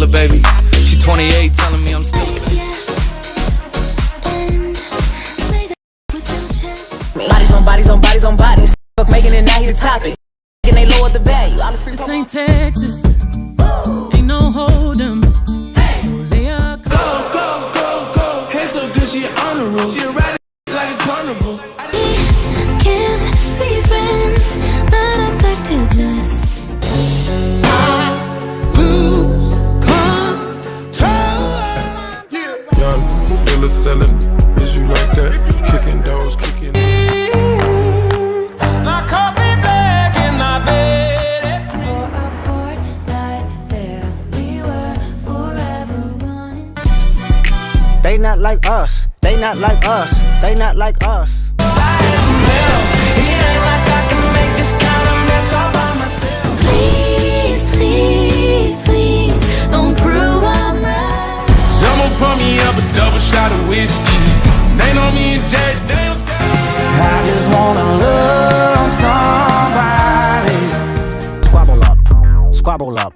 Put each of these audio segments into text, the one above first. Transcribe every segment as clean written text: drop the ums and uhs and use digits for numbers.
a baby. She 28, telling me I'm still a baby. Bodies on bodies on bodies on bodies. Fuck making it now, he's a topic. And they lower the value. All this free. This ain't Texas. Ain't no hold 'em. So lay a Go, go, go, go. Hair so good, she on the road. She ride it like a carnival. Can't be friends, but I'd like to just Lose control. Young, dealer selling. Is you like that? Kicking doors, kicking. Now call me back in my bed. for a fortnight there. We were forever running. They not like us. They not like us. They not like us. Please, please, please, don't prove I'm right. Someone pour me up a double shot of whiskey. They know me and Jay, they don't stay. I just wanna love somebody. Squabble up. Squabble up.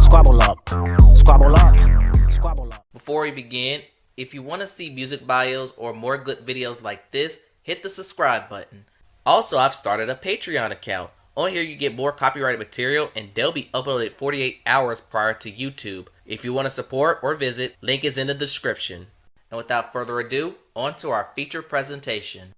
Squabble up. Squabble up. Squabble up. Before we begin, if you want to see music bios or more good videos like this, hit the subscribe button. Also, I've started a Patreon account. On here you get more copyrighted material and they'll be uploaded 48 hours prior to YouTube. If you want to support or visit, link is in the description. And without further ado, on to our feature presentation.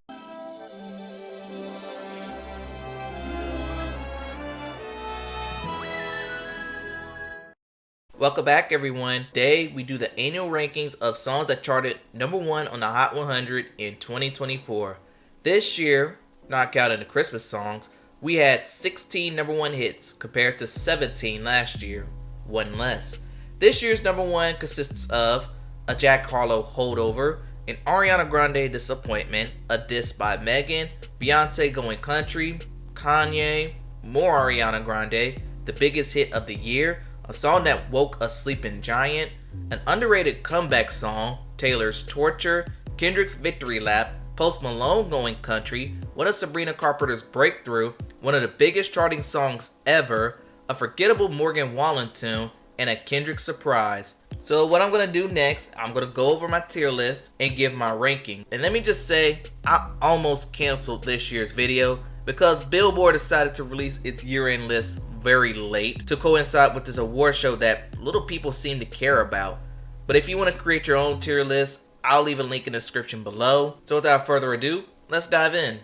Welcome back everyone. Today we do the annual rankings of songs that charted #1 on the Hot 100 in 2024. This year, not counting the Christmas songs, we had 16 #1 hits compared to 17 last year, one less. This year's #1 consists of a Jack Harlow holdover, an Ariana Grande disappointment, a diss by Megan, Beyonce going country, Kanye, more Ariana Grande, the biggest hit of the year, a song that woke a sleeping giant, an underrated comeback song, Taylor's Torture, Kendrick's Victory Lap, Post Malone going country, one of Sabrina Carpenter's breakthrough, one of the biggest charting songs ever, a forgettable Morgan Wallen tune, and a Kendrick surprise. So what I'm going to do next, I'm going to go over my tier list and give my ranking. And let me just say, I almost canceled this year's video because Billboard decided to release its year-end list very late to coincide with this award show that little people seem to care about. But if you want to create your own tier list, I'll leave a link in the description below. So without further ado, let's dive in.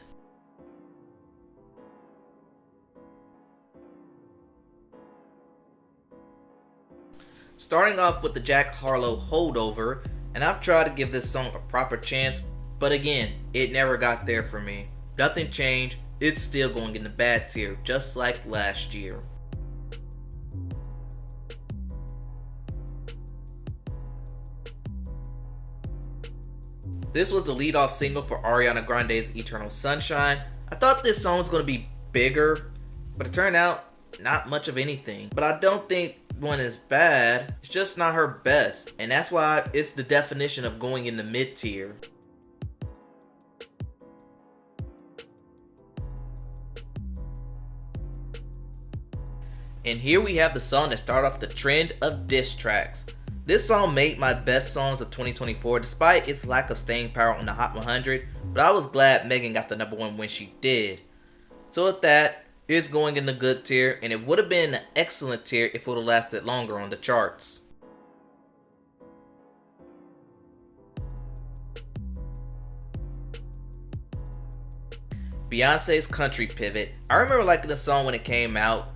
Starting off with the Jack Harlow holdover, and I've tried to give this song a proper chance, but again, it never got there for me. Nothing changed, it's still going in the bad tier, just like last year. This was the lead-off single for Ariana Grande's Eternal Sunshine. I thought this song was going to be bigger, but it turned out not much of anything. But I don't think one is bad, it's just not her best. And that's why it's the definition of going in the mid-tier. And here we have the song that started off the trend of diss tracks. This song made my best songs of 2024 despite its lack of staying power on the Hot 100, but I was glad Megan got the #1 when she did. So with that, it's going in the good tier, and it would have been an excellent tier if it would have lasted longer on the charts. Beyonce's Country Pivot. I remember liking the song when it came out,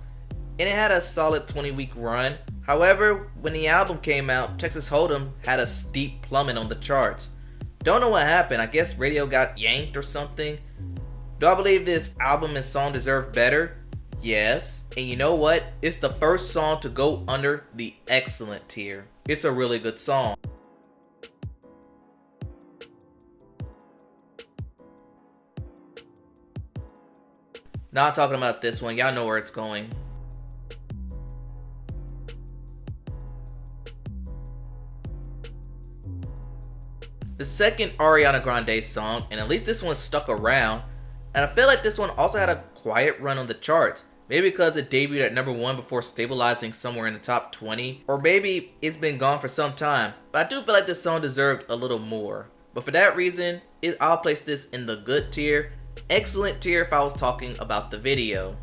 and it had a solid 20-week run. However, when the album came out, Texas Hold'em had a steep plummet on the charts. Don't know what happened, I guess radio got yanked or something. Do I believe this album and song deserve better? Yes, and you know what? It's the first song to go under the excellent tier. It's a really good song. Not talking about this one, y'all know where it's going. The second Ariana Grande song, and at least this one stuck around, and I feel like this one also had a quiet run on the charts. Maybe because it debuted at number 1 before stabilizing somewhere in the top 20, or maybe it's been gone for some time, but I do feel like this song deserved a little more. But for that reason, I'll place this in the good tier, excellent tier if I was talking about the video.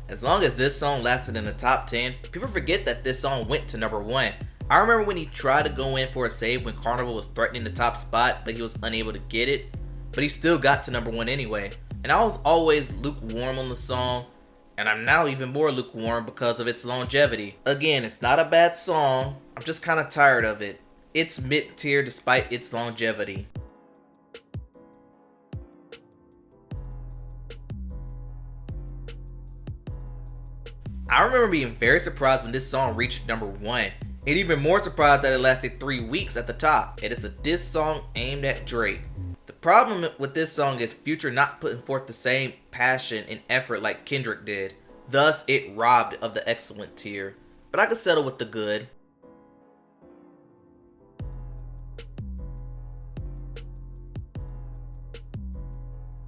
As long as this song lasted in the top 10, people forget that this song went to number 1. I remember when he tried to go in for a save when Carnival was threatening the top spot, but he was unable to get it. But he still got to number 1 anyway. And I was always lukewarm on the song, and I'm now even more lukewarm because of its longevity. Again, it's not a bad song, I'm just kind of tired of it. It's mid-tier despite its longevity. I remember being very surprised when this song reached number 1, and even more surprised that it lasted 3 weeks at the top. It is a diss song aimed at Drake. The problem with this song is Future not putting forth the same passion and effort like Kendrick did. Thus, it robbed of the excellent tier. But I could settle with the good.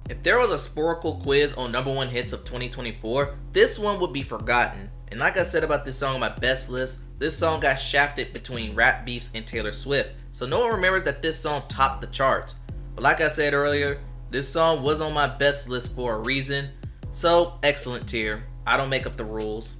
If there was a Sporkle quiz on number 1 hits of 2024, this one would be forgotten. And like I said about this song on my best list, this song got shafted between rap beefs and Taylor Swift, so no one remembers that this song topped the charts. But like I said earlier, this song was on my best list for a reason, so excellent tier. I don't make up the rules.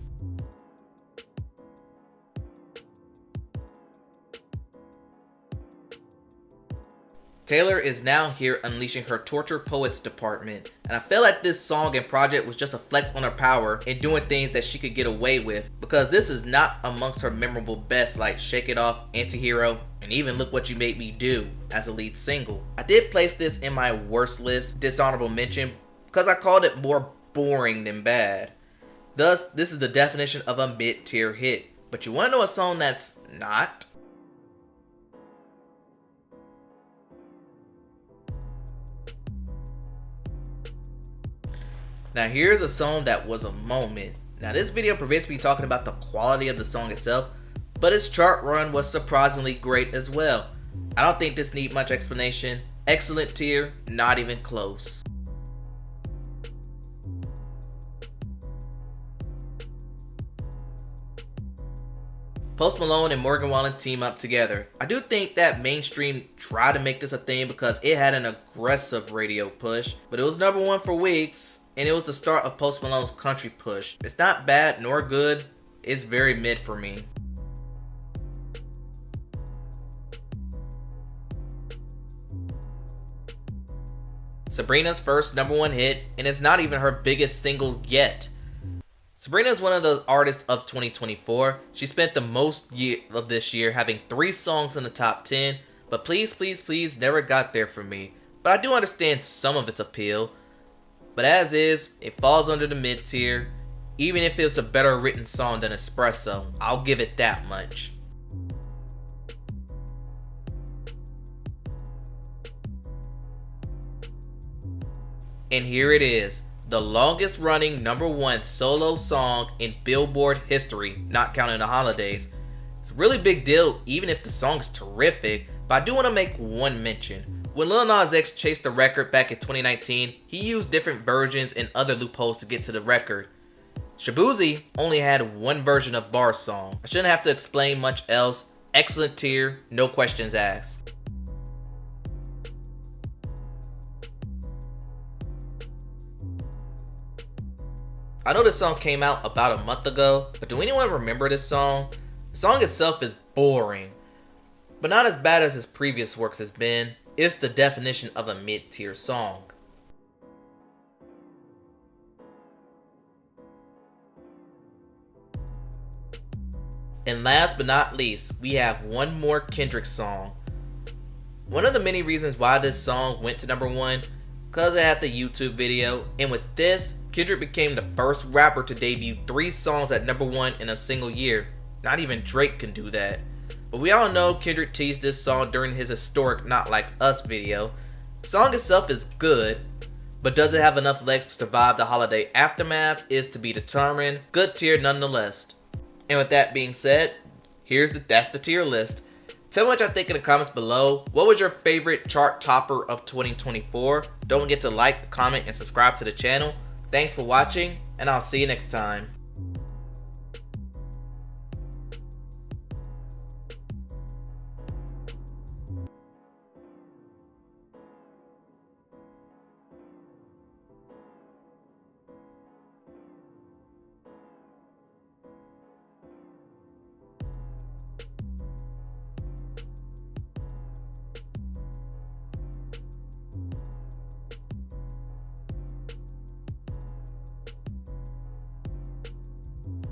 Taylor is now here unleashing her torture poets department, and I feel like this song and project was just a flex on her power and doing things that she could get away with, because this is not amongst her memorable best like Shake It Off, Antihero, and even Look What You Made Me Do as a lead single. I did place this in my worst list, dishonorable mention, because I called it more boring than bad. Thus, this is the definition of a mid-tier hit. But you want to know a song that's not? Now here's a song that was a moment. Now this video prevents me talking about the quality of the song itself, but its chart run was surprisingly great as well. I don't think this needs much explanation. Excellent tier, not even close. Post Malone and Morgan Wallen team up together. I do think that mainstream tried to make this a thing because it had an aggressive radio push, but it was number 1 for weeks. And it was the start of Post Malone's country push. It's not bad nor good, it's very mid for me. Sabrina's first number 1 hit, and it's not even her biggest single yet. Sabrina is one of the artists of 2024. She spent the most of this year having 3 songs in the top 10, but Please Please Please never got there for me. But I do understand some of its appeal. But as is, it falls under the mid tier. Even if it's a better written song than Espresso, I'll give it that much. And here it is, the longest running number 1 solo song in Billboard history, not counting the holidays. It's a really big deal even if the song is terrific, but I do want to make one mention. When Lil Nas X chased the record back in 2019, he used different versions and other loopholes to get to the record. Shaboozey only had 1 version of Bar's song. I shouldn't have to explain much else. Excellent tier, no questions asked. I know this song came out about a month ago, but do anyone remember this song? The song itself is boring, but not as bad as his previous works has been. It's the definition of a mid-tier song. And last but not least, we have one more Kendrick song. One of the many reasons why this song went to number 1, because it had the YouTube video, and with this, Kendrick became the first rapper to debut 3 songs at number 1 in a single year. Not even Drake can do that. But we all know Kendrick teased this song during his historic Not Like Us video. The song itself is good, but does it have enough legs to survive the holiday aftermath is to be determined. Good tier nonetheless. And with that being said, that's the tier list. Tell me what y'all think in the comments below. What was your favorite chart topper of 2024? Don't forget to like, comment, and subscribe to the channel. Thanks for watching, and I'll see you next time.